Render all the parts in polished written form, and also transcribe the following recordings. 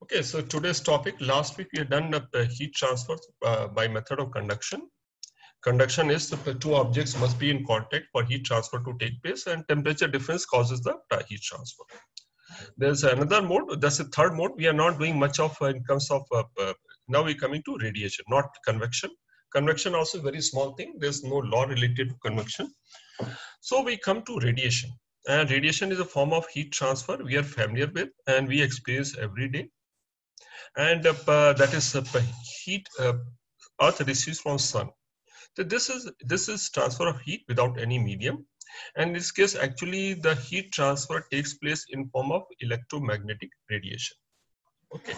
Okay, so today's topic, last week we had done the heat transfer by method of conduction. Conduction is the two objects must be in contact for heat transfer to take place, and temperature difference causes the heat transfer. There's another mode, that's the third mode. We are not doing much of in terms of, now we're coming to radiation, not convection. Convection also a very small thing. There's no law related to convection. So we come to radiation. And radiation is a form of heat transfer we are familiar with and we experience every day. And that is heat Earth receives from sun. So this is transfer of heat without any medium. And in this case, actually, the heat transfer takes place in form of electromagnetic radiation. Okay.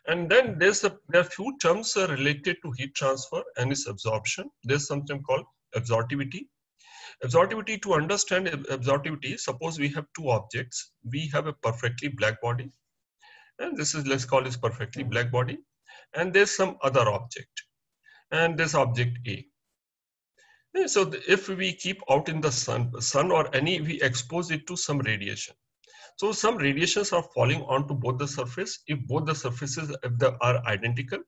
And then there are few terms related to heat transfer and its absorption. There's something called absorptivity. Absorptivity, to understand absorptivity, suppose we have two objects. We have a perfectly black body. And this is, let's call this perfectly black body. And there's some other object. And this object A. So if we keep out in the sun or any, we expose it to some radiation. So some radiations are falling onto both the surface. If both the surfaces are identical,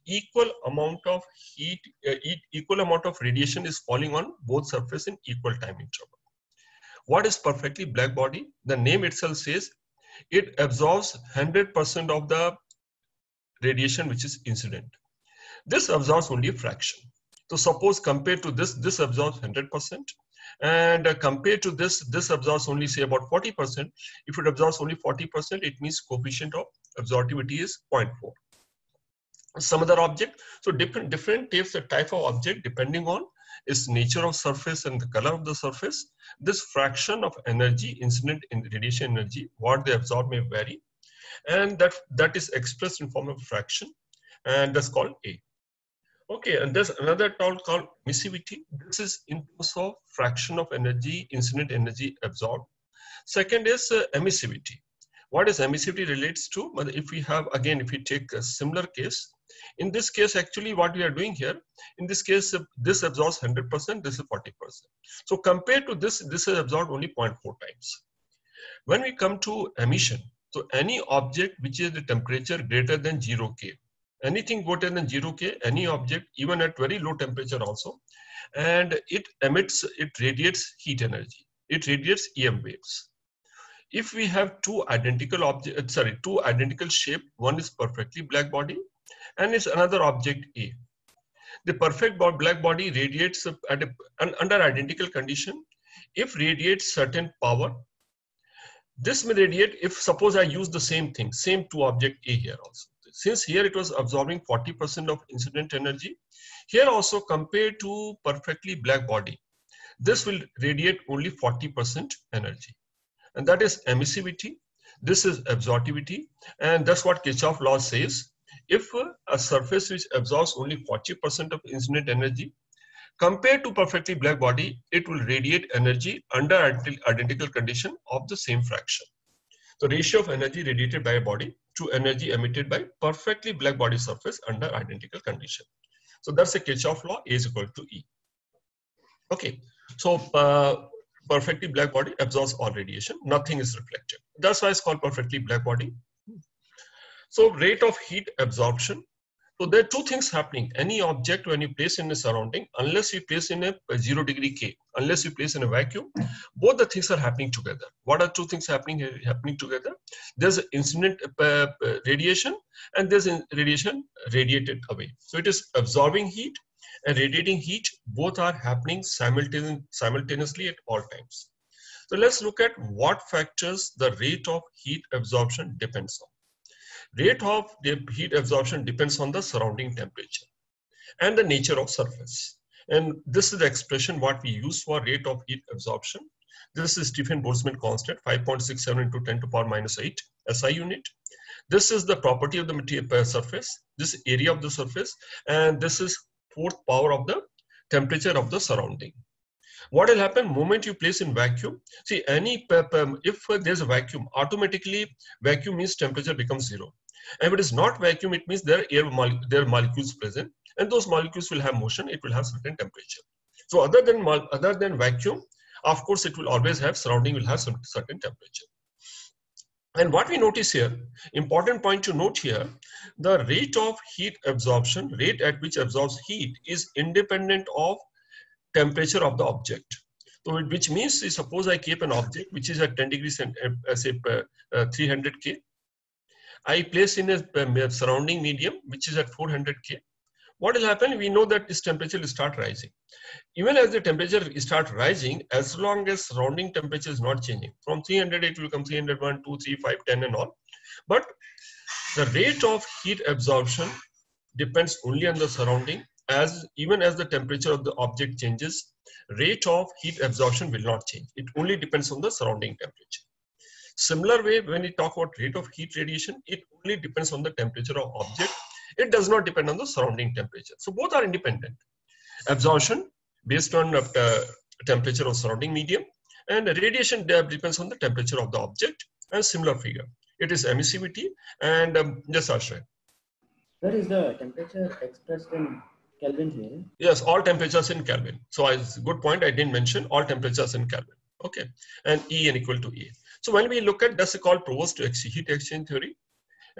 equal amount of heat, equal amount of radiation is falling on both surfaces in equal time interval. What is perfectly black body? The name itself says it absorbs 100% of the radiation which is incident. This absorbs only a fraction. So suppose compared to this absorbs 100%, and compared to this absorbs only say about 40%. If it absorbs only 40%, it means coefficient of absorptivity is 0.4. Some other object, so different type of object depending on its nature of surface and the color of the surface. This fraction of energy, incident in radiation energy, what they absorb may vary, and that is expressed in form of fraction, and that's called A. Okay, and there's another term called emissivity. This is in terms of fraction of energy, incident energy absorbed. Second is emissivity. What is emissivity relates to? If we have, again, if we take a similar case, in this case, actually what we are doing here, in this case, this absorbs 100%, this is 40%. So compared to this is absorbed only 0.4 times. When we come to emission, so any object which is the temperature greater than 0 K, anything greater than 0 K, any object, even at very low temperature also, and it radiates heat energy. It radiates EM waves. If we have two identical shape, one is perfectly black body and it's another object A. The perfect black body radiates under identical condition. If radiates certain power, this may radiate if suppose I use the same thing, same two object A here also. Since here it was absorbing 40% of incident energy, here also compared to perfectly black body, this will radiate only 40% energy. And that is emissivity. This is absorptivity. And that's what Kirchhoff law says. If a surface which absorbs only 40% of incident energy, compared to perfectly black body, it will radiate energy under identical condition of the same fraction. So ratio of energy radiated by a body to energy emitted by perfectly black body surface under identical condition. So that's the Kirchhoff law, A is equal to E. Okay, so perfectly black body absorbs all radiation, nothing is reflected. That's why it's called perfectly black body. So rate of heat absorption. So there are two things happening. Any object when you place in a surrounding, unless you place in a 0 degree K, unless you place in a vacuum, both the things are happening together. What are two things happening together? There's incident radiation and there's radiation radiated away. So it is absorbing heat and radiating heat. Both are happening simultaneously at all times. So let's look at what factors the rate of heat absorption depends on. Rate of the heat absorption depends on the surrounding temperature and the nature of surface. And this is the expression what we use for rate of heat absorption. This is Stephen Boltzmann constant, 5.67 into 10 to power minus 8 SI unit. This is the property of the material surface, this area of the surface, and this is 4th power of the temperature of the surrounding. What will happen moment you place in vacuum? See, if there's a vacuum, automatically vacuum means temperature becomes 0. And if it is not vacuum, it means there are molecules present, and those molecules will have motion. It will have certain temperature. So other than vacuum, of course, it will always have surrounding will have some certain temperature. And what we notice here, important point to note here, the rate of heat absorption, rate at which absorbs heat, is independent of temperature of the object. So which means, suppose I keep an object which is at 10 degrees and say 300 K. I place in a surrounding medium which is at 400 K. What will happen? We know that this temperature will start rising. Even as the temperature start rising, as long as surrounding temperature is not changing, from 300 it will become 301, 2, 3, 5, 10 and all. But the rate of heat absorption depends only on the surrounding. As even as the temperature of the object changes, rate of heat absorption will not change. It only depends on the surrounding temperature. Similar way, when we talk about rate of heat radiation, it only depends on the temperature of object. It does not depend on the surrounding temperature. So both are independent. Absorption based on temperature of surrounding medium, and radiation depends on the temperature of the object. And similar figure, it is emissivity and just Ashray. Where is the temperature expressed in Kelvin here? Yes, all temperatures in Kelvin. So it's a good point. I didn't mention all temperatures in Kelvin. Okay, and E n equal to E. So when we look at, that's called Provost heat exchange theory.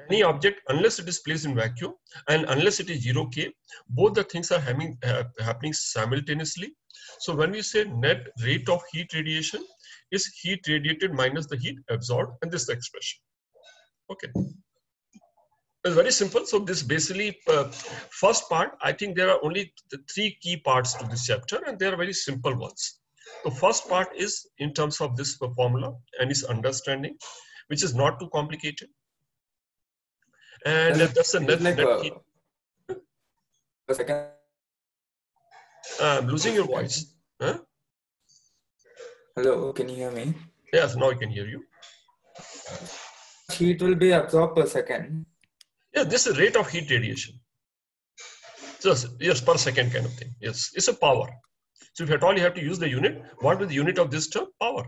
Any object, unless it is placed in vacuum and unless it is 0 K, both the things are happening simultaneously. So when we say net rate of heat radiation is heat radiated minus the heat absorbed, and this is the expression. Okay. It's very simple. So this basically first part, I think there are only the 3 key parts to this chapter, and they are very simple ones. The first part is in terms of this formula and its understanding, which is not too complicated. And that's the net heat. A second. I'm losing your voice. Huh? Hello, can you hear me? Yes, now I can hear you. Heat will be absorbed per second. Yeah, this is rate of heat radiation. Just yes, per second kind of thing. Yes, it's a power. So if at all you have to use the unit, what is the unit of this term? Power.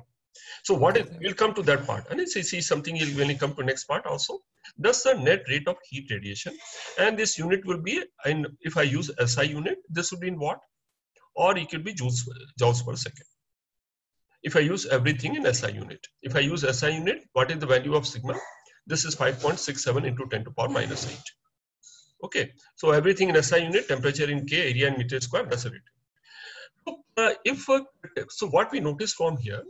So what is, we'll come to that part. And it's see something when we come to next part also. That's the net rate of heat radiation. And this unit will be, in, if I use SI unit, this would be in watt, or it could be joules per second. If I use everything in SI unit. If I use SI unit, what is the value of sigma? This is 5.67 into 10 to the power minus 8. Okay, so everything in SI unit, temperature in K, area in meter square, that's it. So what we notice from here,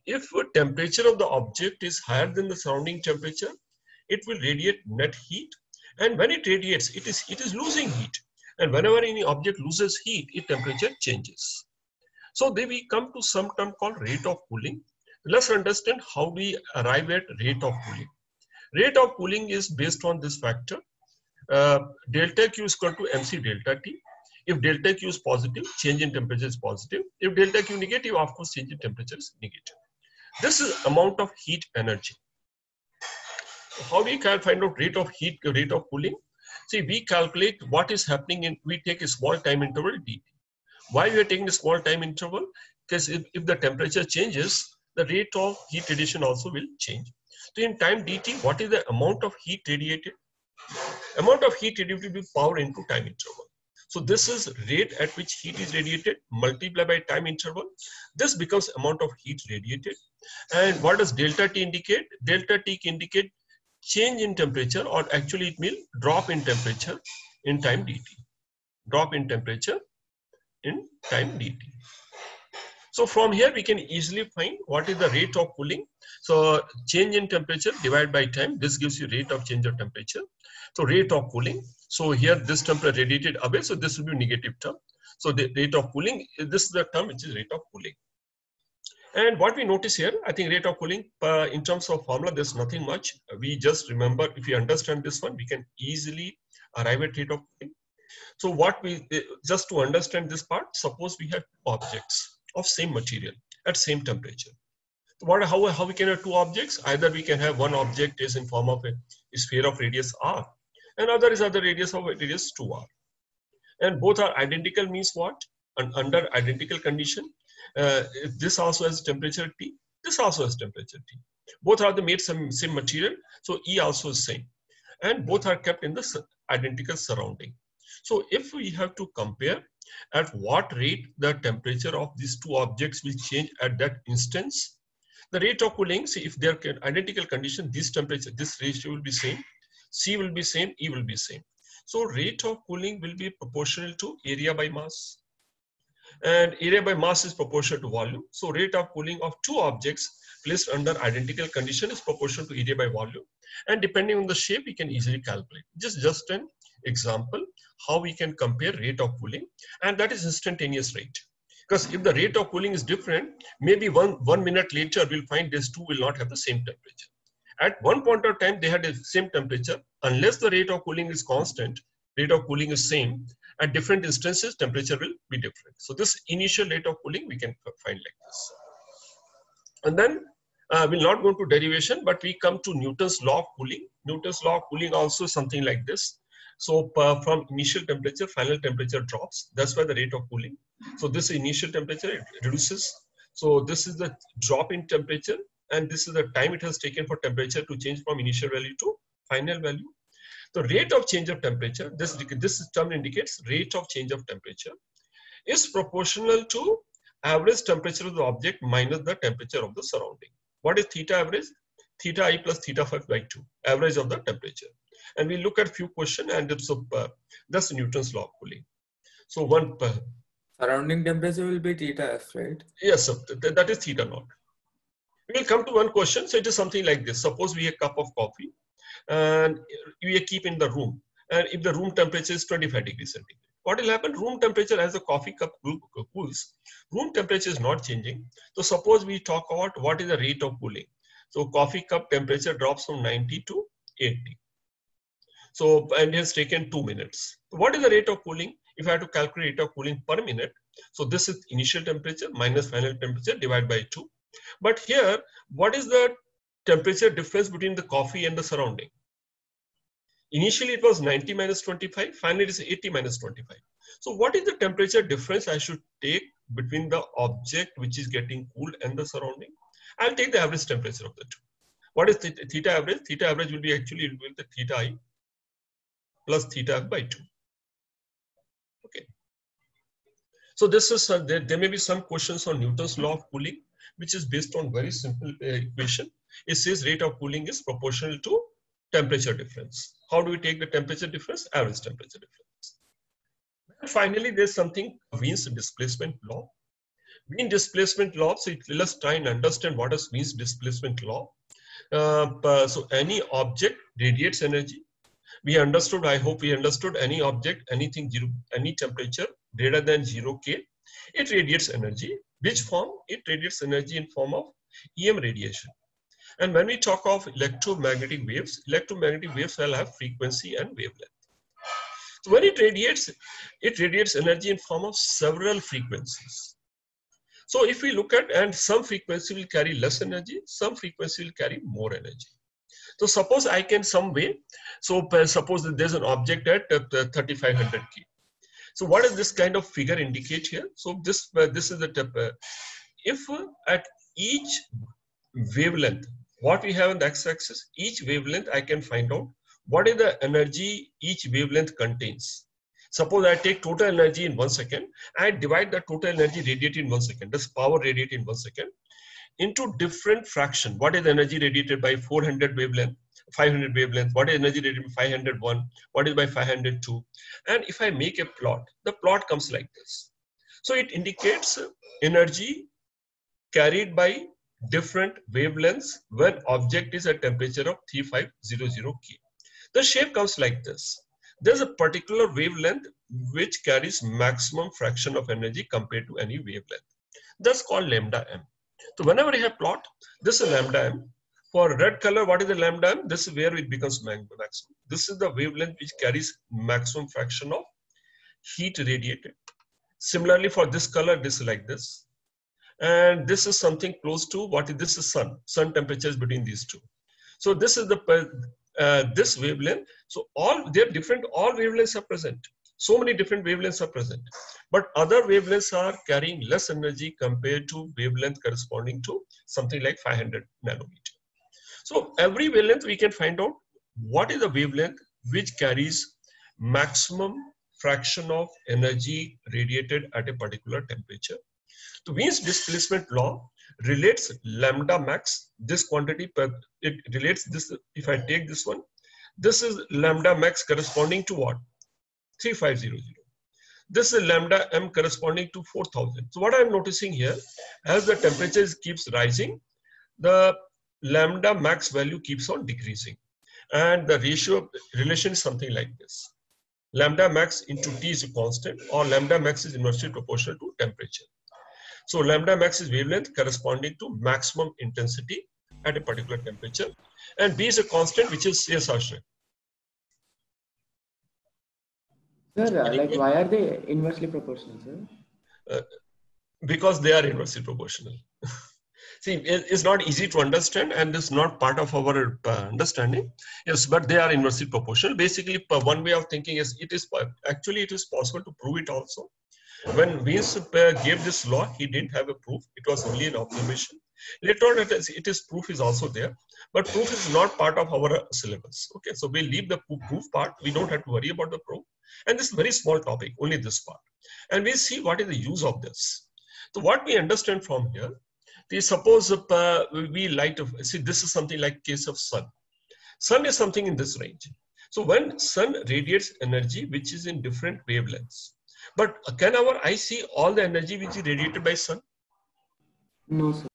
if temperature of the object is higher than the surrounding temperature, it will radiate net heat, and when it radiates, it is losing heat. And whenever any object loses heat, its temperature changes. So then we come to some term called rate of cooling. Let's understand how we arrive at rate of cooling. Rate of cooling is based on this factor. Delta Q is equal to MC delta T. If delta Q is positive, change in temperature is positive. If delta Q negative, of course, change in temperature is negative. This is amount of heat energy. How we can find out rate of heat, rate of cooling? See, we calculate what is happening in, we take a small time interval dt. Why we are taking a small time interval? Because if the temperature changes, the rate of heat radiation also will change. So in time dt, what is the amount of heat radiated? Amount of heat radiated will be power into time interval. So this is rate at which heat is radiated multiplied by time interval. This becomes amount of heat radiated. And what does delta T indicate? Delta T indicate change in temperature, or actually it means drop in temperature in time dt. Drop in temperature in time dt. So from here we can easily find what is the rate of cooling. So change in temperature divided by time, this gives you rate of change of temperature. So rate of cooling. So here this term radiated away, so this will be negative term. So the rate of cooling, this is the term which is rate of cooling. And what we notice here, I think rate of cooling in terms of formula, there's nothing much. We just remember, if we understand this one, we can easily arrive at rate of cooling. So what we, just to understand this part, suppose we have two objects of same material at same temperature. How we can have two objects? Either we can have one object is in form of a sphere of radius r, and other is other radius of radius 2r. And both are identical means what? Under identical condition, if this also has temperature T, this also has temperature T. Both are made same material, so E also is same. And both are kept in the identical surrounding. So if we have to compare at what rate the temperature of these two objects will change at that instance, The rate of cooling, see if they're identical condition, this temperature, this ratio will be same, C will be same, E will be same. So rate of cooling will be proportional to area by mass. And area by mass is proportional to volume. So rate of cooling of two objects placed under identical condition is proportional to area by volume. And depending on the shape, we can easily calculate. Just an example how we can compare rate of cooling, and that is instantaneous rate. Because if the rate of cooling is different, maybe one minute later, we'll find these two will not have the same temperature. At one point of time, they had the same temperature. Unless the rate of cooling is constant, rate of cooling is same, at different instances, temperature will be different. So this initial rate of cooling, we can find like this. And then we'll not go to derivation, but we come to Newton's law of cooling. Newton's law of cooling also something like this. So from initial temperature, final temperature drops. That's why the rate of cooling. So this initial temperature, it reduces. So this is the drop in temperature, and this is the time it has taken for temperature to change from initial value to final value. The rate of change of temperature, this term indicates rate of change of temperature, is proportional to average temperature of the object minus the temperature of the surrounding. What is theta average? Theta I plus theta phi by 2, average of the temperature. And we look at few questions, and that's Newton's law of cooling. So one Surrounding temperature will be theta F, right? yes, that is theta naught. We will come to one question. So it is something like this. Suppose we have a cup of coffee and we keep in the room, and if the room temperature is 25 degrees centigrade, what will happen? Room temperature as the coffee cup cools, room temperature is not changing. So suppose we talk about what is the rate of cooling. So coffee cup temperature drops from 90 to 80. So, and it has taken 2 minutes. What is the rate of cooling? If I have to calculate rate of cooling per minute, so this is initial temperature minus final temperature divided by 2. But here, what is the temperature difference between the coffee and the surrounding? Initially, it was 90 minus 25. Finally, it is 80 minus 25. So what is the temperature difference I should take between the object which is getting cooled and the surrounding? I'll take the average temperature of the two. What is theta average? Theta average will be actually the theta I plus theta F by 2. Okay. So this is there may be some questions on Newton's law of cooling, which is based on very simple equation. It says rate of cooling is proportional to temperature difference. How do we take the temperature difference? Average temperature difference. And finally, there's something Wien's displacement law. Wien displacement law. So let's try and understand what is Wien's displacement law. So any object radiates energy. We understood, I hope we understood, any object, anything, any temperature greater than 0 K, it radiates energy. Which form? It radiates energy in form of EM radiation. And when we talk of electromagnetic waves will have frequency and wavelength. So when it radiates energy in form of several frequencies. So if we look at, and some frequency will carry less energy, some frequency will carry more energy. So suppose I can some way, so suppose that there's an object at 3500 K. So what does this kind of figure indicate here? So this is the if at each wavelength, what we have on the x-axis, each wavelength I can find out what is the energy each wavelength contains. Suppose I take total energy in 1 second, I divide the total energy radiated in 1 second, that's power radiated in 1 second, into different fraction. What is energy radiated by 400 wavelength, 500 wavelength, what is energy radiated by 501, what is by 502. And if I make a plot, the plot comes like this. So it indicates energy carried by different wavelengths when object is at temperature of 3500 K. The shape comes like this. There's a particular wavelength which carries maximum fraction of energy compared to any wavelength. That's called lambda m. So whenever you have plot, this is lambda m. For red color, what is the lambda m? This is where it becomes maximum. This is the wavelength which carries maximum fraction of heat radiated. Similarly, for this color, this is like this. And this is something close to what is this is sun. Sun temperatures between these two. So this is the this wavelength. So all wavelengths are present. So many different wavelengths are present. But other wavelengths are carrying less energy compared to wavelength corresponding to something like 500 nanometer. So every wavelength we can find out what is the wavelength which carries maximum fraction of energy radiated at a particular temperature. So Wien's displacement law relates lambda max, this quantity per, it relates this, if I take this one, this is lambda max corresponding to what? 3500. This is lambda m corresponding to 4000. So what I'm noticing here, as the temperature keeps rising, the lambda max value keeps on decreasing. And the ratio relation is something like this. Lambda max into T is a constant, or lambda max is inversely proportional to temperature. So lambda max is wavelength corresponding to maximum intensity at a particular temperature. And B is a constant, which is, yes, Ashraf. Sir, like why are they inversely proportional, sir? Because they are inversely proportional. See, it's not easy to understand, and it's not part of our understanding. Yes, but they are inversely proportional. Basically, one way of thinking is it is actually it is possible to prove it also. When Wiens gave this law, he didn't have a proof. It was only an observation. Later on, it is proof is also there, but proof is not part of our syllabus. Okay, so we leave the proof part. We don't have to worry about the proof. And this is a very small topic, only this part. And we see what is the use of this. So what we understand from here, suppose we light of, see, this is something like case of sun. Sun is something in this range. So when sun radiates energy, which is in different wavelengths, but can our eye see all the energy which is radiated by sun? No, sir.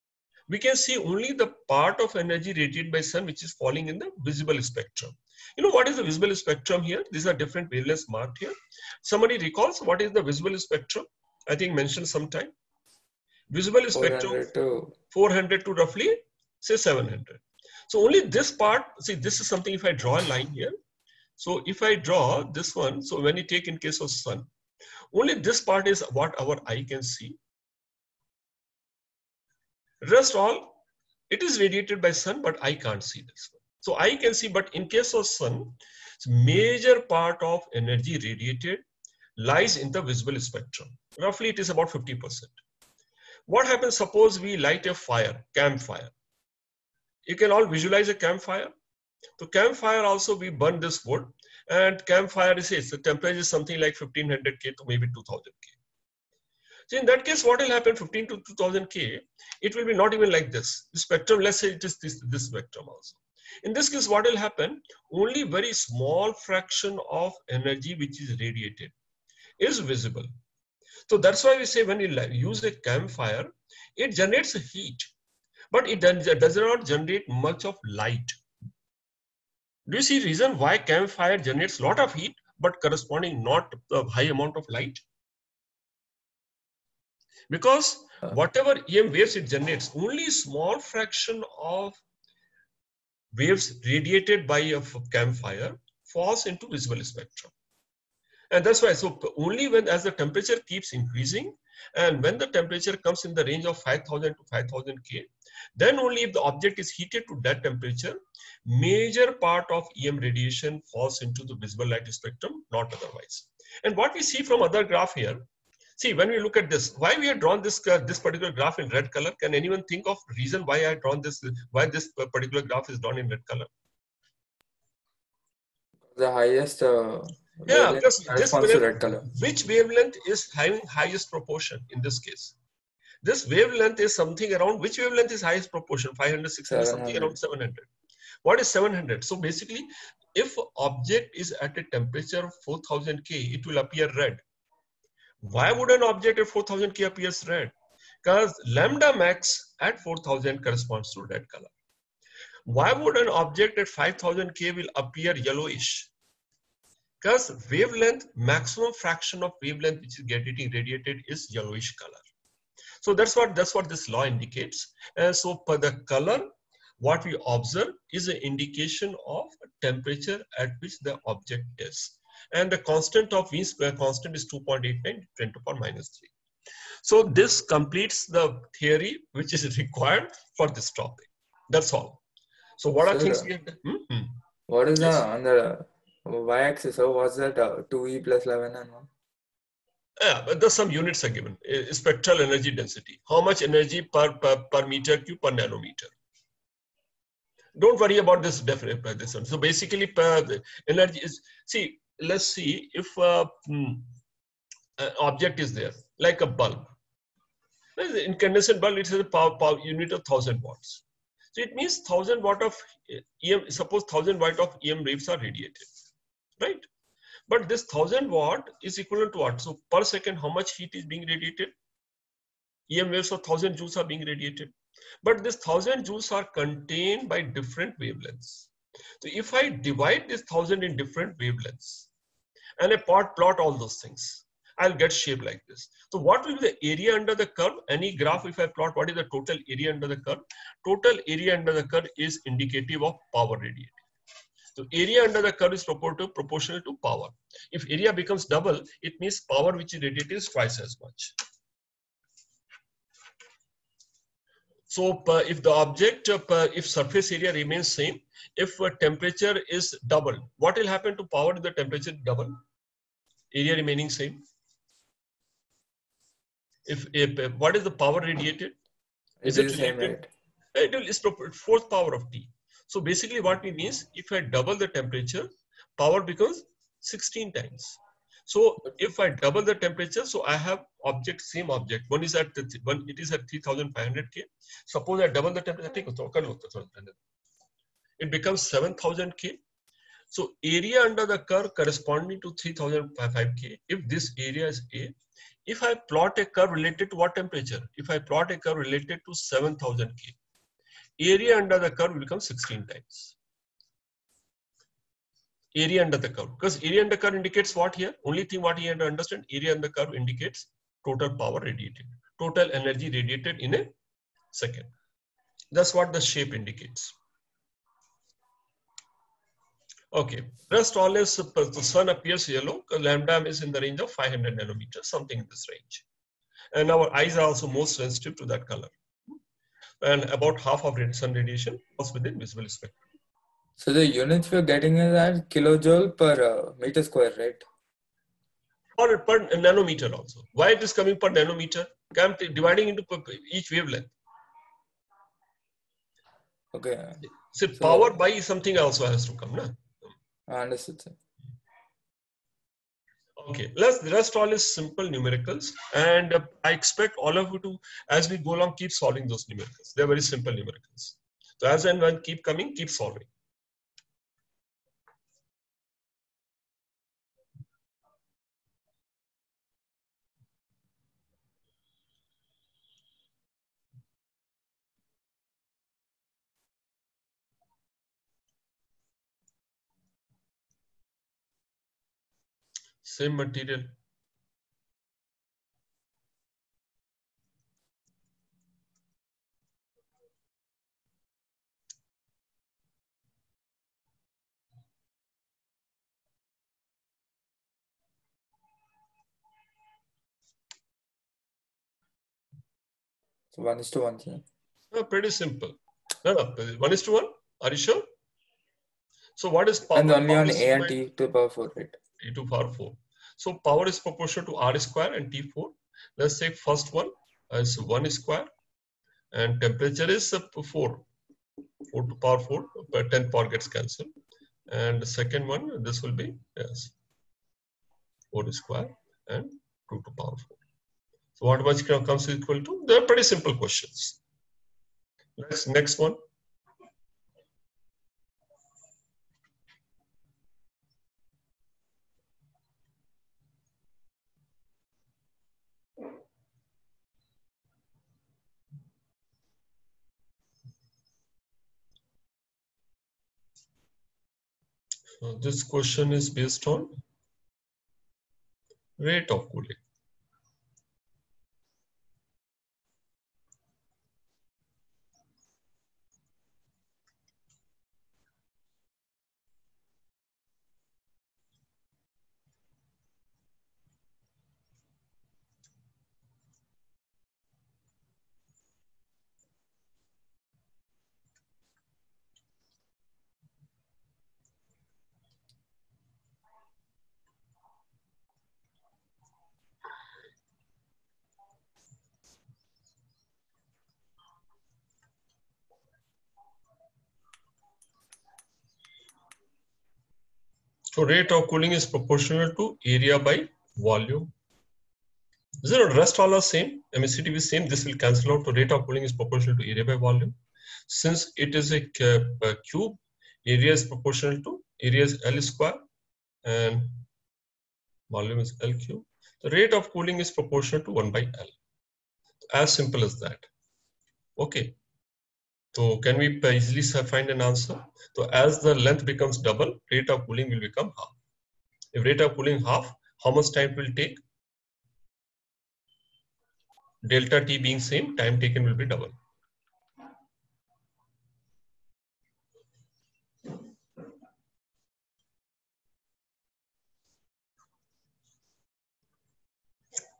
We can see only the part of energy radiated by sun which is falling in the visible spectrum. You know what is the visible spectrum here? These are different wavelengths marked here. Somebody recalls what is the visible spectrum? I think mentioned sometime. Visible spectrum 400 to roughly say 700. So only this part, see, this is something, if I draw a line here. So if I draw this one, so when you take in case of sun, only this part is what our eye can see. Rest all, it is radiated by sun, but I can't see this one. So I can see, but in case of sun, major part of energy radiated lies in the visible spectrum. Roughly it is about 50%. What happens, suppose we light a fire, campfire. You can all visualize a campfire. So campfire also, we burn this wood, and campfire is, the temperature is something like 1500 K to maybe 2000 K. So in that case, what will happen, 15 to 2000 K, it will be not even like this. The spectrum, let's say it is this spectrum also. In this case, what will happen, only very small fraction of energy which is radiated is visible. So that's why we say when you use a campfire, it generates heat, but it does not generate much of light. Do you see reason why campfire generates a lot of heat, but corresponding not a high amount of light? Because whatever EM waves it generates, only a small fraction of waves radiated by a campfire falls into visible spectrum. And that's why, so only when, as the temperature keeps increasing, and when the temperature comes in the range of 5000 to 5000 K, then only if the object is heated to that temperature, major part of EM radiation falls into the visible light spectrum, not otherwise. And what we see from other graph here, see, when we look at this, why we have drawn this particular graph in red color? Can anyone think of reason why I drawn this, why this particular graph is drawn in red color? The highest yeah, because this red color. Which wavelength is having highest proportion in this case? This wavelength is something around, which wavelength is highest proportion? 500, 600, something around 700. What is 700? So basically, if object is at a temperature of 4000 K, it will appear red. Why would an object at 4000 K appears red? Because lambda max at 4000 corresponds to red color. Why would an object at 5000 K will appear yellowish? Because wavelength, maximum fraction of wavelength which is getting radiated is yellowish color. So that's what this law indicates. And so per the color, what we observe is an indication of temperature at which the object is. And the constant of Wiens constant is 2.89 10 to the power minus 3. So this completes the theory which is required for this topic. That's all. So what are things we have done? What is on the y-axis? So what's that 2E plus 11 and 1? Yeah, but there's some units are given. Spectral energy density. How much energy per meter cube per nanometer. Don't worry about this definite by this one. So basically the energy is, see, let's see if an object is there, like a bulb. Incandescent bulb, it has a power unit of 1000 watts. So it means 1000 watt of EM, suppose 1000 watt of EM waves are radiated, right? But this 1000 watt is equivalent to what? So per second, how much heat is being radiated? EM waves of 1000 joules are being radiated. But this 1000 joules are contained by different wavelengths. So if I divide this 1000 in different wavelengths and I plot all those things, I'll get shape like this. So what will be the area under the curve? Any graph, if I plot what is the total area under the curve? Total area under the curve is indicative of power radiated. So area under the curve is proportional to power. If area becomes double, it means power which is radiated is twice as much. So if the object, if surface area remains same, if temperature is double, what will happen to power if the temperature is double? Area remaining same. If what is the power radiated? Is it related? It is fourth power of T. So basically what we means, if I double the temperature, power becomes 16 times. So if I double the temperature, so I have object, same object. One is at it is at 3500 K. Suppose I double the temperature, it becomes 7000 K. So area under the curve corresponding to 3005 K. If this area is A, if I plot a curve related to what temperature? If I plot a curve related to 7000 K, area under the curve will become 16 times. Area under the curve, because area under the curve indicates what here? Only thing what you have to understand, area under the curve indicates total power radiated, total energy radiated in a second. That's what the shape indicates. Okay, rest all is the sun appears yellow, lambda is in the range of 500 nanometers, something in this range. And our eyes are also most sensitive to that color. And about half of sun radiation was within visible spectrum. So the units we're getting is at kilojoule per meter square, right? Or per nanometer also. Why it is coming per nanometer? I'm dividing into each wavelength. Okay. So power by something also has to come, na? Understood, sir. Okay, the rest all is simple numericals, and I expect all of you to, as we go along, keep solving those numericals. They're very simple numericals. So as and when keep coming, keep solving. Same material. So 1:1, sir. No, pretty simple. No, 1:1. Are you sure? So what is power? And only power on A and T to the power 4, right? T to the power 4. So power is proportional to R square and T4. Let's say first one is 1 square and temperature is 4 to the power 4, but 10 power gets cancelled. And the second one, this will be, yes, 4 square and 2 to the power 4. So what much comes equal to? They're pretty simple questions. Next one. So this question is based on rate of cooling. So rate of cooling is proportional to area by volume. Zero, rest all are same. Emissivity is same. This will cancel out. So rate of cooling is proportional to area by volume. Since it is a cube, area is proportional to area is L square and volume is L cube. The rate of cooling is proportional to 1 by L. As simple as that. Okay. So can we easily find an answer? So as the length becomes double, rate of cooling will become half. If rate of cooling half, how much time it will take? Delta T being same, time taken will be double.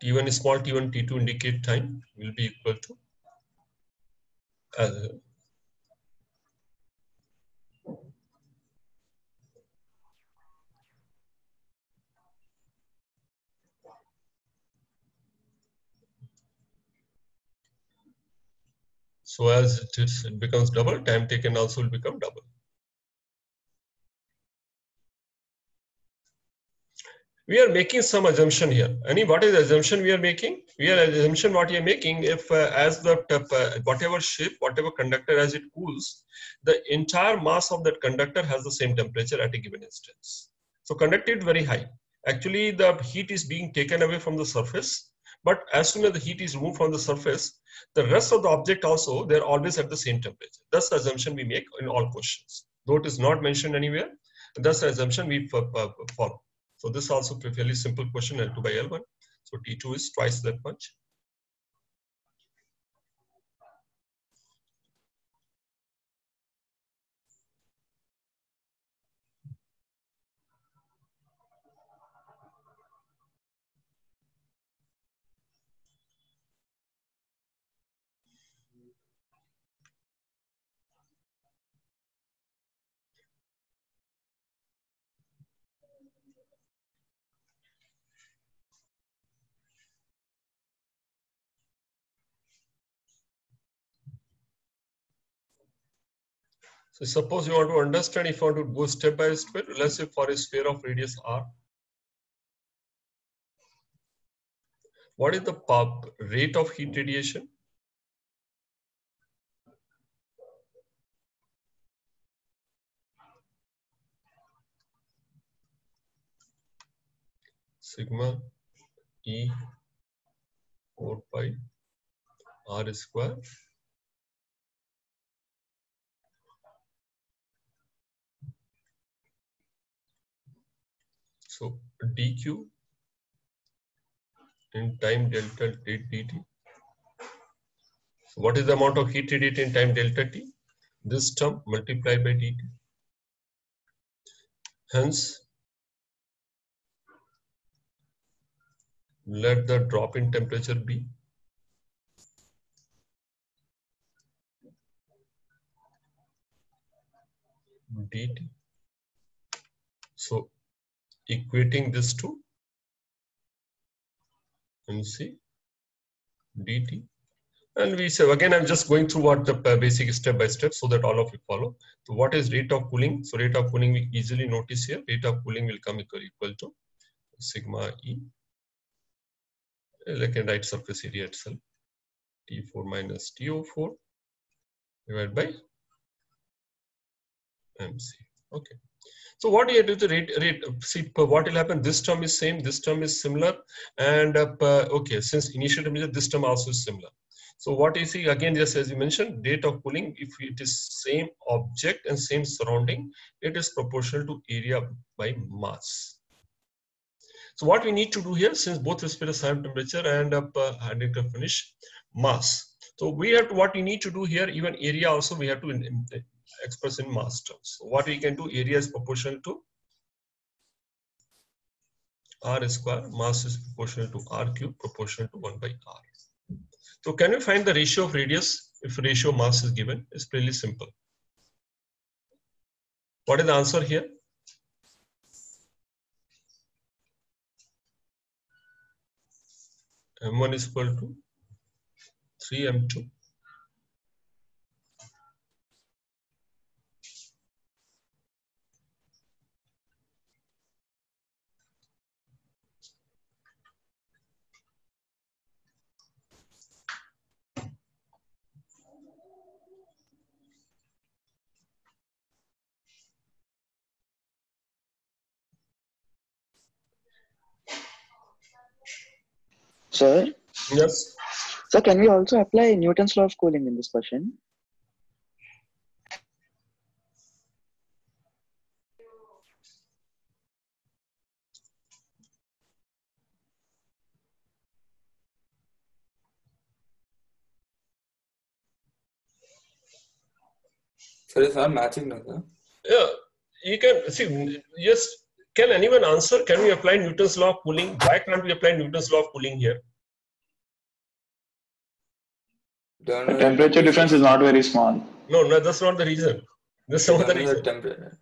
T1 is small, T1, T2 indicate time will be equal to so as it becomes double, time taken also will become double. We are making some assumption here. What is the assumption we are making? We are assumption what we are making if as the whatever shape, whatever conductor as it cools, the entire mass of that conductor has the same temperature at a given instance. So conductivity is very high. Actually, the heat is being taken away from the surface, but as soon as the heat is removed from the surface, the rest of the object also, they're always at the same temperature. That's the assumption we make in all questions. Though it is not mentioned anywhere, that's the assumption we follow. So this is also a fairly simple question, L2 by L1. So T2 is twice that much. So suppose you want to understand, if you want to go step by step, let's say for a sphere of radius r, what is the rate of heat radiation? Sigma E 4 pi r square. So dq in time delta t dt. So what is the amount of heat radiated in time delta t? This term multiplied by dt. Hence, let the drop in temperature be dt. So equating this to mc dt. And we say, again, I'm just going through what the basic step by step so that all of you follow. So what is rate of cooling? So rate of cooling we easily notice here. Rate of cooling will come equal to sigma E. I can write surface area itself. T4 minus TO4 divided by MC. Okay. So what do you do to rate? See, what will happen? This term is same. This term is similar. And okay, since initial temperature, this term also is similar. So what you see again, just as you mentioned, rate of cooling, if it is same object and same surrounding, it is proportional to area by mass. So what we need to do here, since both respect the same temperature and handling to finish mass. So we have to, what we need to do here, even area also we have to express in mass terms. So what we can do, area is proportional to r square, mass is proportional to r cube, proportional to 1 by r. So can we find the ratio of radius if ratio mass is given? It's pretty simple. What is the answer here? M1 is equal to 3m2. Sir, Yes. so can we also apply Newton's law of cooling in this question? So it's not matching, no, sir? Yeah, you can see. Yes, can anyone answer? Can we apply Newton's law of cooling? Why can't we apply Newton's law of cooling here? Don't The know temperature difference is not very small. No, that's not the reason. There's some don't other know the reason. temperature.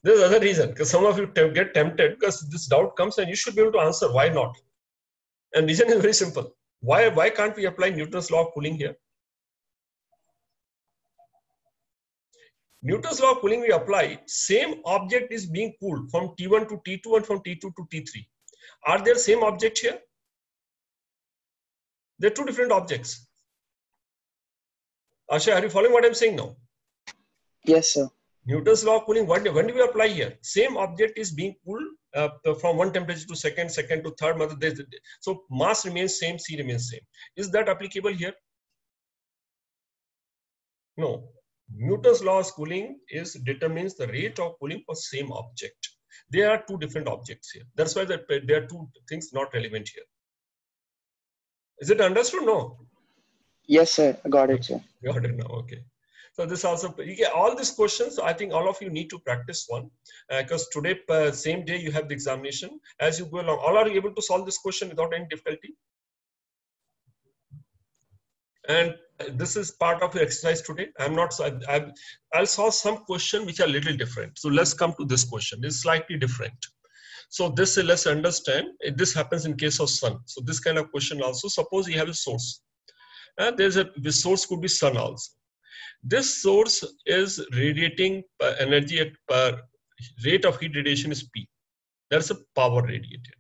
There's other reason, because some of you get tempted because this doubt comes and you should be able to answer why not. And reason is very simple. Why can't we apply Newton's law of cooling here? Newton's law of cooling we apply, same object is being cooled from T1 to T2 and from T2 to T3. Are there same object here? They're two different objects. Ashay, are you following what I'm saying now? Yes, sir. Newton's law of cooling, when do we apply here? Same object is being cooled from one temperature to second to third. So mass remains same, C remains same. Is that applicable here? No. Newton's law of cooling determines the rate of cooling for same object. There are two different objects here. That's why there are two things not relevant here. Is it understood? No. Yes, sir. I got it, sir. Got it now. Okay. So this also, all these questions, I think all of you need to practice one, because today, same day you have the examination. As you go along, all are you able to solve this question without any difficulty? And this is part of your exercise today. I'll solve some question which are a little different. So let's come to this question. It's slightly different. So this, let's understand, this happens in case of sun. So this kind of question also, suppose you have a source. And the source could be sun also. This source is radiating energy at rate of heat radiation is P. That's a power radiated.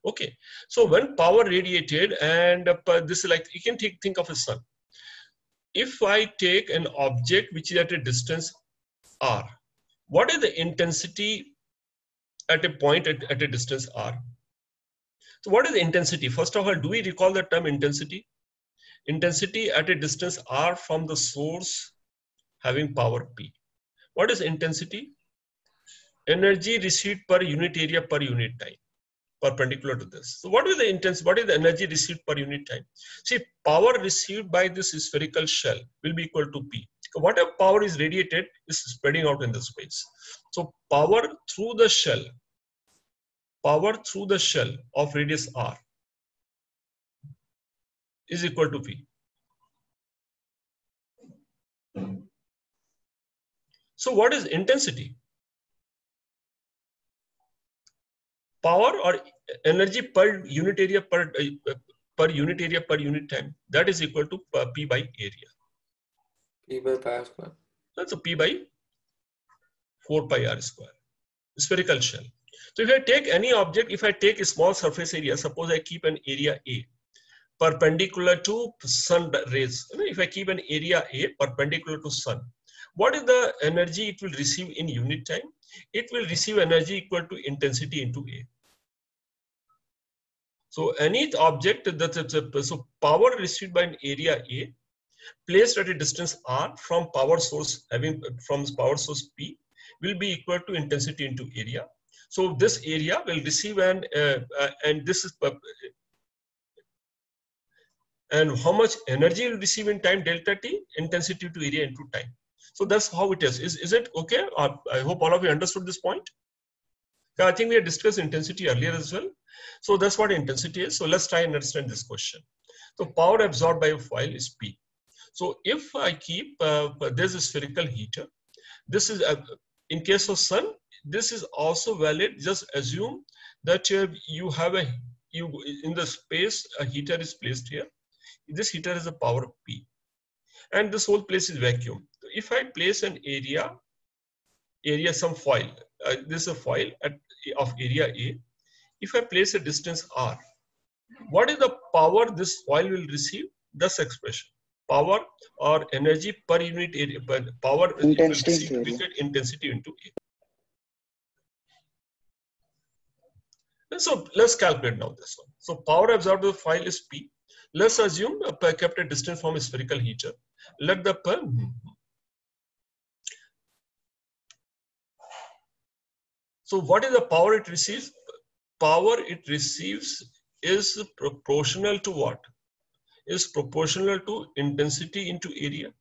Okay. So when power radiated, and this is like, you can think of a sun. If I take an object which is at a distance R, what is the intensity at a point at a distance R? So what is the intensity? First of all, do we recall the term intensity? Intensity at a distance R from the source having power P. What is intensity? Energy received per unit area per unit time, perpendicular to this. So what is the intensity? What is the energy received per unit time? See, power received by this spherical shell will be equal to P. Whatever power is radiated is spreading out in the space. So power through the shell of radius R is equal to P. So what is intensity? Power or energy per unit area per unit time, that is equal to P by area. P by pi r square. That's a P by 4 pi r square. Spherical shell. So if I take any object, if I take a small surface area, suppose I keep an area A perpendicular to sun rays. If I keep an area A perpendicular to sun, what is the energy it will receive in unit time? It will receive energy equal to intensity into A. So any object so power received by an area A placed at a distance R from power source P will be equal to intensity into area. So this area will receive and this is and how much energy it will receive in time, delta T, intensity to area into time. So that's how it is. Is it okay? I hope all of you understood this point. I think we had discussed intensity earlier as well. So that's what intensity is. So let's try and understand this question. So power absorbed by a foil is P. So if I keep, there's a spherical heater. This is, in case of sun, this is also valid. Just assume that you have in the space, a heater is placed here. This heater has a power of P. And this whole place is vacuum. If I place an area, some foil, this is a foil of area A. If I place a distance R, what is the power this foil will receive? This expression. Power or energy per unit area, power intensity into A. So let's calculate now this one. So power absorbed to the file is P. Let's assume kept at distance from a spherical heater. Let the so what is the power it receives? Power it receives is proportional to what? Is proportional to intensity into area.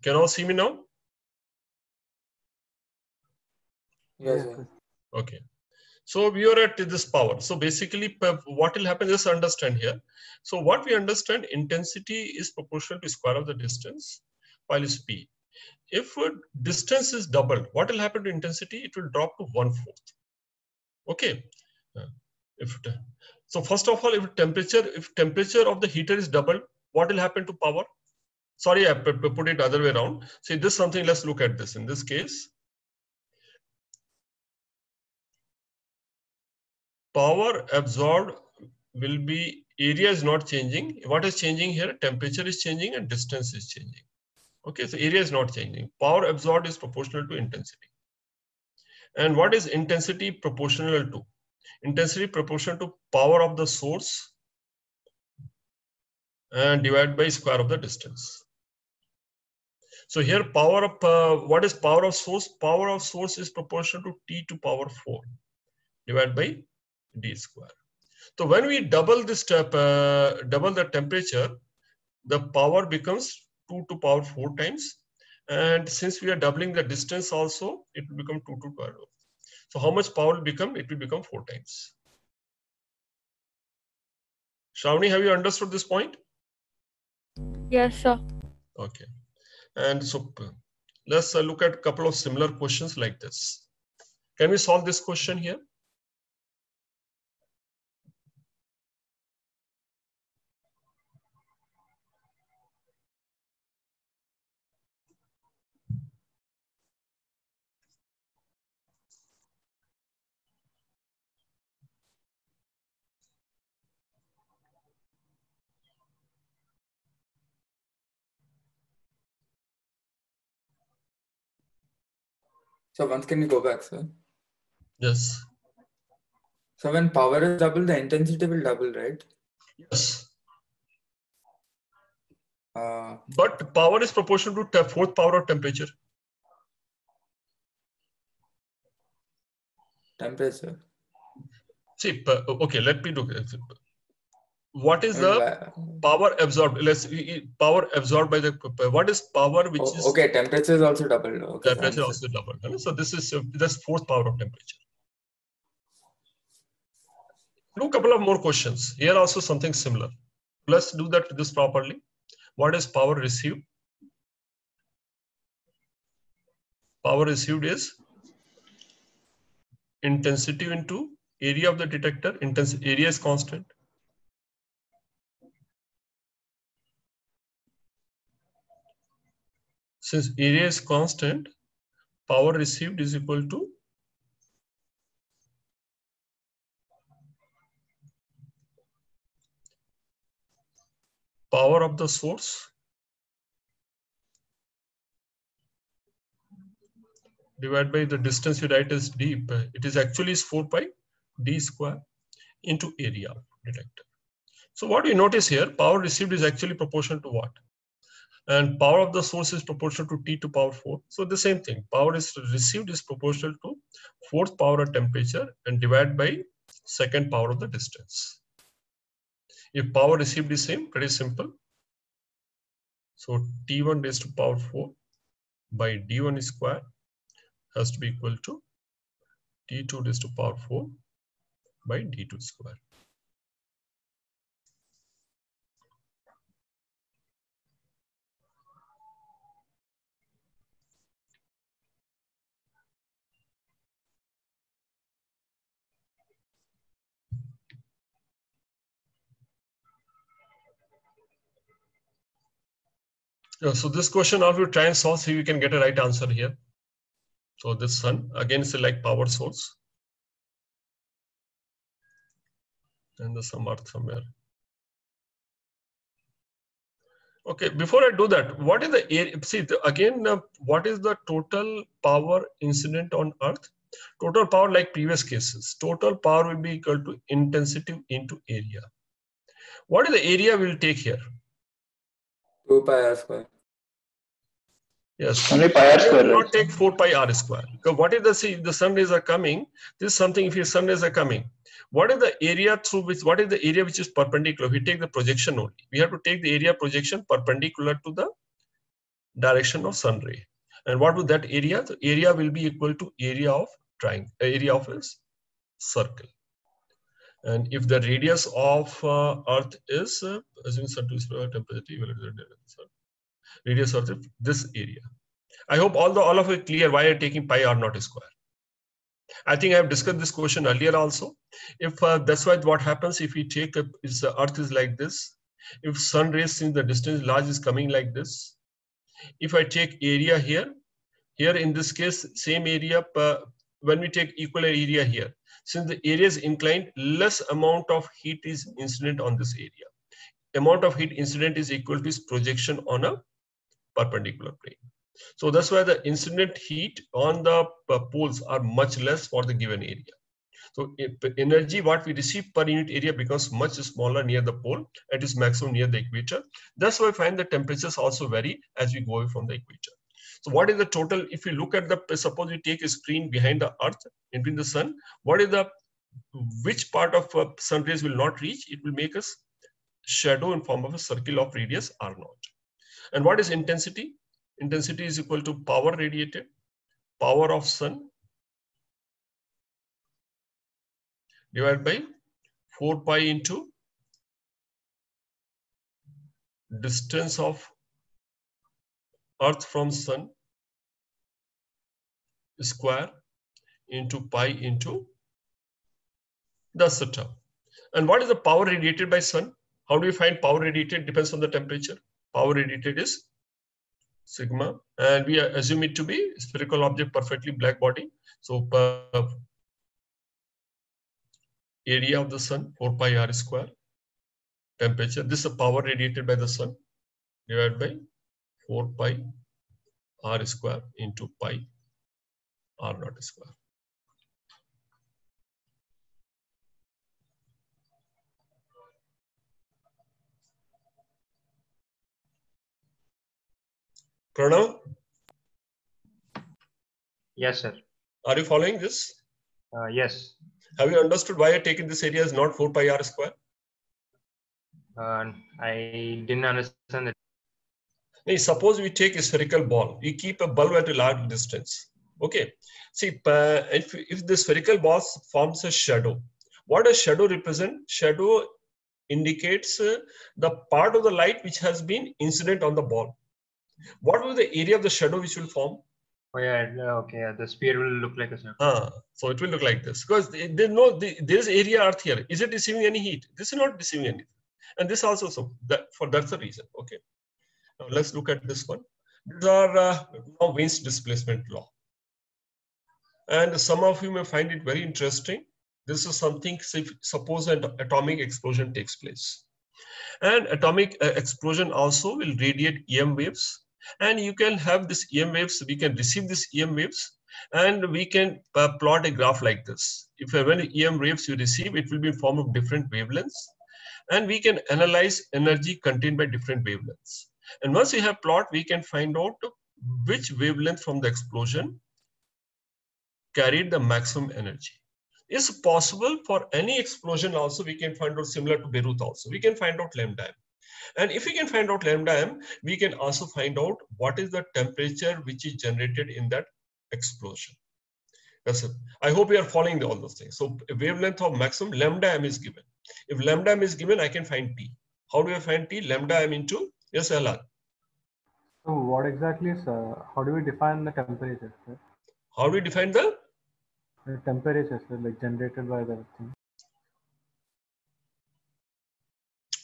Can you all see me now? Yes, sir. Okay. So we are at this power. So basically what will happen, just understand here. So what we understand, intensity is proportional to square of the distance while is P. If distance is doubled, what will happen to intensity? It will drop to 1/4. Okay. So first of all, if temperature of the heater is doubled, what will happen to power? Sorry, I put it other way around. See, this is something, let's look at this. In this case, power absorbed will be, area is not changing. What is changing here? Temperature is changing and distance is changing. Okay, so area is not changing. Power absorbed is proportional to intensity. And what is intensity proportional to? Intensity proportional to power of the source and divided by square of the distance. So here power of, what is power of source? Power of source is proportional to T to power 4 divided by D square. So when we double this step, double the temperature, the power becomes 2 to power 4 times. And since we are doubling the distance also, it will become 2 to power 4. So how much power will become? It will become 4 times. Shravani, have you understood this point? Yes, sir. Okay. And so let's look at a couple of similar questions like this. Can we solve this question here? So once can you go back, sir? Yes. So when power is double, the intensity will double, right? Yes. Uh, But power is proportional to fourth power of temperature. temperature. See, okay, let me do it. What is the power absorbed? Power absorbed by the, what is power which is? Okay, temperature is also doubled. Okay, temperature also doubled. So this is that's fourth power of temperature. Do a couple of more questions. Here also something similar. Let's do this properly. What is power received? Power received is intensity into area of the detector. Area is constant. Since area is constant, power received is equal to power of the source divided by the distance you write as d. It is actually is 4 pi d square into area of detector. So what you notice here, power received is actually proportional to what? And power of the source is proportional to T to power 4. So the same thing, power is received is proportional to fourth power of temperature and divided by second power of the distance. If power received is same, pretty simple. So T1 raised to power 4 by D1 square has to be equal to T2 raised to power 4 by D2 square. Yeah, so this question, now if you try and solve, see if you can get a right answer here. So this sun, again, is like power source. And the some earth somewhere. Okay, before I do that, what is the area? See, again, what is the total power incident on earth? Total power, like previous cases, total power will be equal to intensity into area. What is the area we'll take here? 2 pi r square. Yes. Only pi r square. Not take 4 pi r square. Because what is the sun rays are coming? This is something, if your sun rays are coming, what is the area through which, what is the area which is perpendicular? We take the projection only. We have to take the area projection perpendicular to the direction of sun ray. And what would that area? The area will be equal to area of triangle, area of a circle. And if the radius of Earth is, assuming sun to is temperature, radius of this area. I hope all of it clear why I'm taking pi r naught square. I think I have discussed this question earlier also. If that's why what happens if we take if the Earth is like this, if sun rays since the distance large is coming like this, if I take area here in this case same area when we take equal area here, since the area is inclined, less amount of heat is incident on this area. Amount of heat incident is equal to its projection on a perpendicular plane. So that's why the incident heat on the poles are much less for the given area. So energy what we receive per unit area becomes much smaller near the pole. It is maximum near the equator. That's why I find the temperatures also vary as we go away from the equator. So what is the total? If you look at the, suppose we take a screen behind the Earth, in between the sun, what is the, which part of sun rays will not reach? It will make us shadow in form of a circle of radius r0. And what is intensity? Intensity is equal to power radiated, power of sun divided by 4 pi into distance of Earth from sun square into pi into that's the term. And what is the power radiated by sun? How do we find power radiated? Depends on the temperature. Power radiated is sigma, and we assume it to be spherical object, perfectly black body. So area of the sun 4 pi r square, temperature. This is the power radiated by the sun divided by 4 pi r square into pi r naught square. Pranav? Yes, sir. Are you following this? Yes. Have you understood why I taken this area as not 4 pi r square? I didn't understand that. Now, suppose we take a spherical ball, we keep a bulb at a large distance. Okay. See, if the spherical ball forms a shadow, what does shadow represent? Shadow indicates the part of the light which has been incident on the ball. What will the area of the shadow which will form? Oh yeah, okay. The sphere will look like a circle. So it will look like this because there's area Earth here. Is it receiving any heat? This is not receiving anything, and this also. So that's the reason. Okay. Now let's look at this one. These are now Wien's displacement law, and some of you may find it very interesting. This is something. Suppose an atomic explosion takes place, and atomic explosion also will radiate EM waves. And you can have this EM waves, we can receive this EM waves, and we can plot a graph like this. If when EM waves you receive, it will be in form of different wavelengths. And we can analyze energy contained by different wavelengths. And once we have plot, we can find out which wavelength from the explosion carried the maximum energy. It's possible for any explosion also, we can find out similar to Beirut also. We can find out lambda m. And if we can find out lambda m, we can also find out what is the temperature which is generated in that explosion. That's it. I hope you are following all those things. So a wavelength of maximum lambda m is given. If lambda m is given, I can find T. How do I find T? Lambda m into, yes, Alal. So what exactly is, how do we define the temperature, sir? How do we define the temperature, sir, like generated by the thing?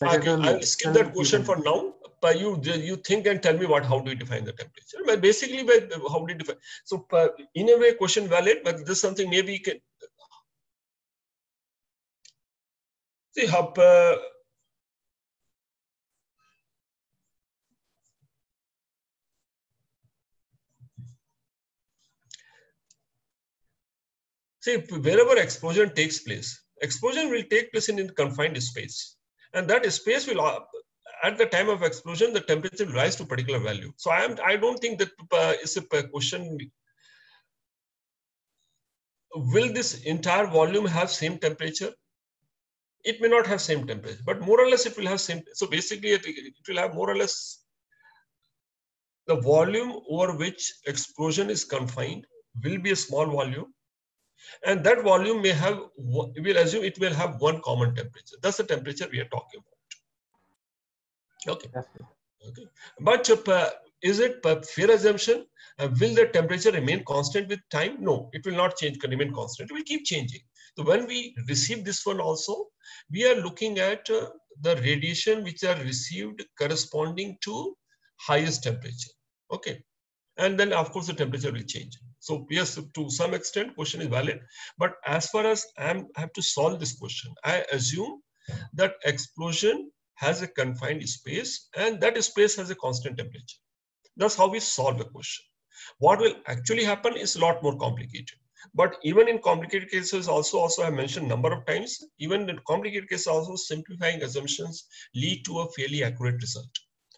Okay, I'll skip that question for now. But you think and tell me how do you define the temperature? But basically, how do you define? So in a way, question valid, but this is something maybe you can see how. See, wherever explosion takes place, explosion will take place in confined space. And that space will, at the time of explosion, the temperature will rise to a particular value. So I don't think that is a question. Will this entire volume have same temperature? It may not have same temperature, but more or less it will have same. So basically, it will have more or less the volume over which explosion is confined will be a small volume, and that volume may have, we'll assume it will have one common temperature. That's the temperature we are talking about. Okay. Yes, sir. Okay. But is it a fair assumption? Will the temperature remain constant with time? No, it will not change, remain constant. It will keep changing. So when we receive this one also, we are looking at the radiation which are received corresponding to highest temperature. Okay. And then of course the temperature will change. So yes, to some extent question is valid, but as far as I have to solve this question, I assume that explosion has a confined space and that space has a constant temperature. That's how we solve the question. What will actually happen is a lot more complicated. But even in complicated cases also I mentioned number of times, even in complicated cases also simplifying assumptions lead to a fairly accurate result.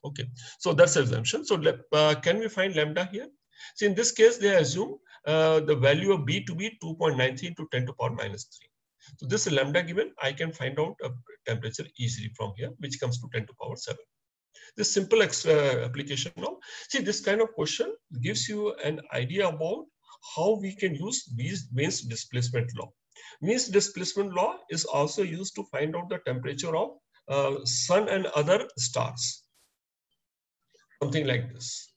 Okay, so that's the assumption. So can we find lambda here? So in this case, they assume the value of B to be 2.93 to 10 to the power minus 3. So this lambda given, I can find out a temperature easily from here, which comes to 10 to the power 7. This simple application now. See, this kind of question gives you an idea about how we can use Wien's displacement law. Wien's displacement law is also used to find out the temperature of sun and other stars. Something like this.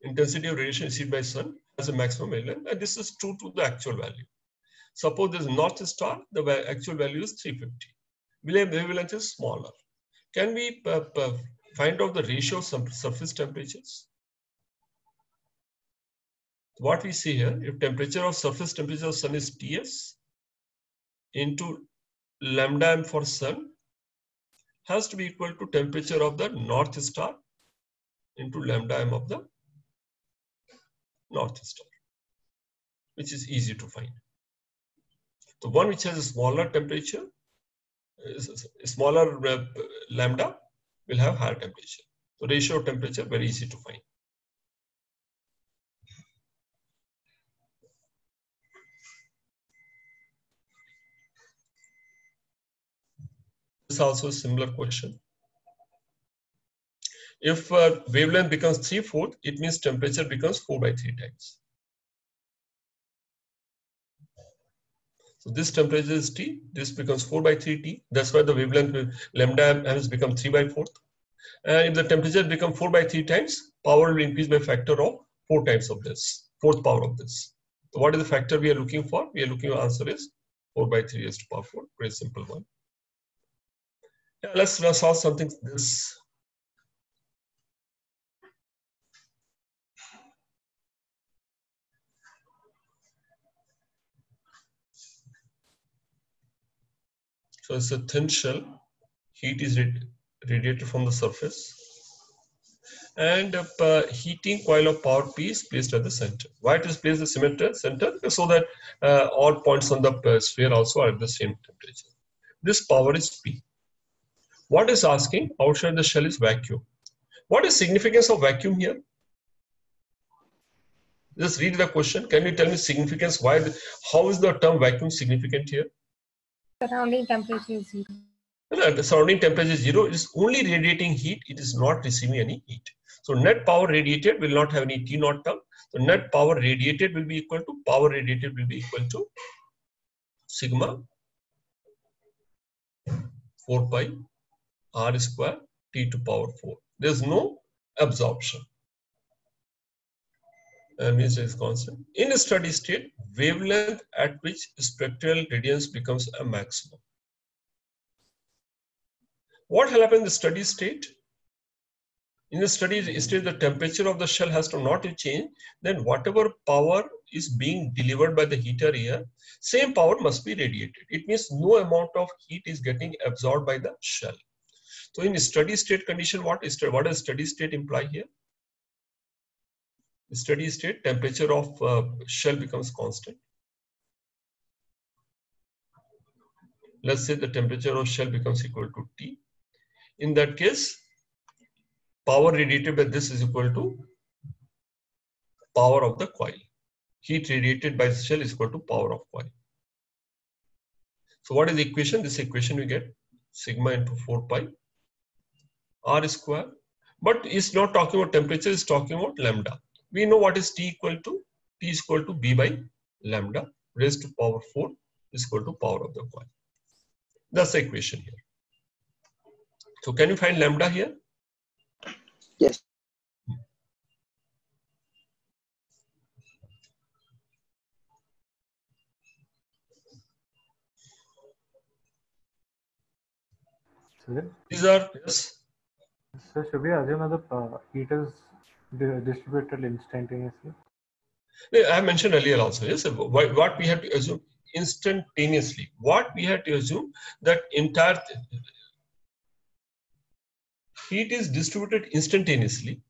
Intensity of radiation received by sun has a maximum wavelength, and this is true to the actual value. Suppose this North Star, the actual value is 350. Wavelength is smaller. Can we find out the ratio of some surface temperatures? What we see here, if temperature of surface temperature of sun is Ts into lambda m for sun, has to be equal to temperature of the North Star into lambda m of the North Star, which is easy to find. The one which has a smaller temperature, smaller lambda, will have higher temperature. So ratio of temperature very easy to find. This is also a similar question. If wavelength becomes 3/4, it means temperature becomes 4/3 times. So this temperature is T, this becomes 4/3 T. That's why the wavelength lambda m has become 3/4. And if the temperature becomes 4/3 times, power will increase by factor of 4 times of this, 4th power of this. So what is the factor we are looking for? We are looking for answer is 4/3 raised to power 4. Very simple one. Yeah, let's solve something this. So it's a thin shell, heat is radiated from the surface, and a heating coil of power P is placed at the center. Why it is placed at the center? So that all points on the sphere also are at the same temperature. This power is P. What is asking? Outside the shell is vacuum. What is significance of vacuum here? Just read the question. Can you tell me significance? Why? How is the term vacuum significant here? Surrounding temperature is 0. The surrounding temperature is 0. It is only radiating heat. It is not receiving any heat. So net power radiated will not have any T naught term. So net power radiated will be equal to power radiated will be equal to sigma 4 pi r square T to power 4. There is no absorption. Means it is constant. In a steady state, wavelength at which spectral radiance becomes a maximum. What will happen in the steady state? In the steady state, the temperature of the shell has to not change. Then whatever power is being delivered by the heater here, same power must be radiated. It means no amount of heat is getting absorbed by the shell. So in a steady state condition, what does steady state imply here? Steady state temperature of shell becomes constant. Let's say the temperature of shell becomes equal to T. In that case, power radiated by this is equal to power of the coil. Heat radiated by the shell is equal to power of coil. So what is the equation? This equation we get sigma into 4 pi r square But it's not talking about temperature, it's talking about lambda. We know what is T equal to? T is equal to B by lambda raised to power 4 is equal to power of the coil. That's the equation here. So can you find lambda here? Yes. These are, yes. So should we assume that the heat is distributed instantaneously? I mentioned earlier also, yes, what we have to assume instantaneously. What we have to assume that entire heat is distributed instantaneously.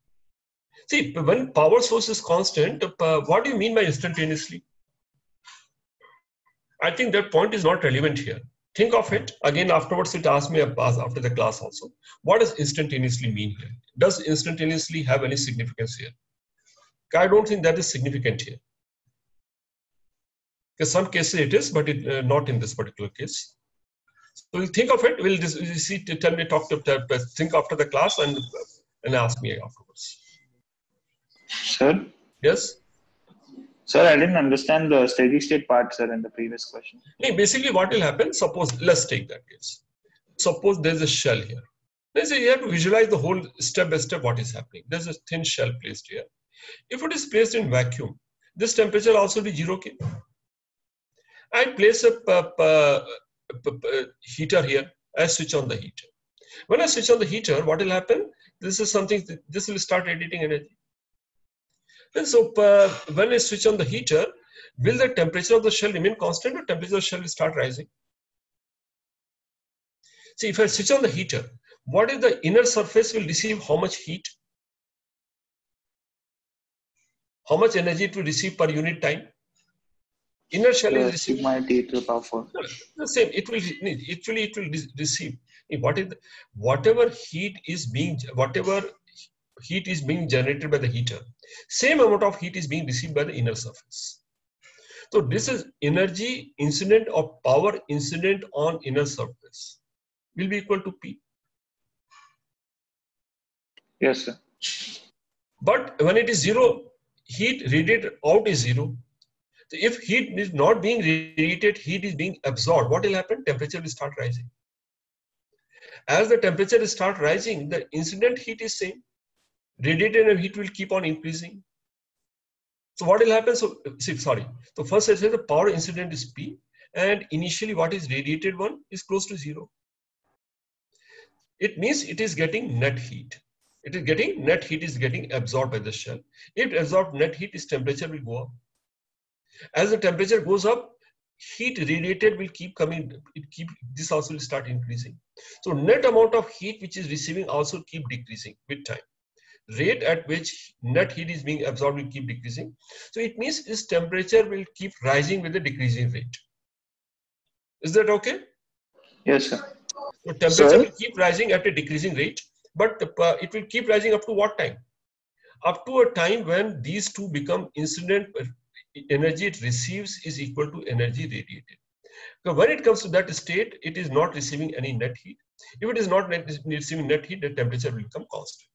See, when power source is constant, what do you mean by instantaneously? I think that point is not relevant here. Think of it again afterwards. It asked me after the class also. What does instantaneously mean here? Does instantaneously have any significance here? I don't think that is significant here. In some cases it is, but not in this particular case. So we'll think of it. We'll see. Think after the class and ask me afterwards. Sir? Yes? Sir, I didn't understand the steady state part, sir, in the previous question. Basically, what will happen? Suppose, let's take that case. Suppose there's a shell here. Let's say you have to visualize the whole step by step what is happening. There's a thin shell placed here. If it is placed in vacuum, this temperature will also be 0 K. I place a heater here. I switch on the heater. When I switch on the heater, what will happen? This will start radiating energy. And so when I switch on the heater, will the temperature of the shell remain constant or temperature of the shell will start rising? See, if I switch on the heater, what if the inner surface will receive how much heat? How much energy it will receive per unit time? Inner shell is receiving sigma T to the power 4. the same. It will receive. Whatever heat is being generated by the heater, same amount of heat is being received by the inner surface. So this is energy incident or power incident on inner surface will be equal to P. Yes, sir. But when it is 0, heat radiated out is 0. So if heat is not being radiated, heat is being absorbed. What will happen? Temperature will start rising. As the temperature will start rising, the incident heat is same. Radiated heat will keep on increasing. So what will happen? So first I say the power incident is P, and initially what is radiated one is close to 0. It means it is getting net heat. Net heat is getting absorbed by the shell. If absorbed net heat, its temperature will go up. As the temperature goes up, heat radiated will keep coming. This also will start increasing. So net amount of heat which is receiving also keep decreasing with time. Rate at which net heat is being absorbed will keep decreasing. So it means its temperature will keep rising with a decreasing rate. Is that okay? Yes, sir. So temperature will keep rising at a decreasing rate, but it will keep rising up to what time? Up to a time when these two become incident energy it receives is equal to energy radiated. So when it comes to that state, it is not receiving any net heat. If it is not receiving net heat, the temperature will become constant.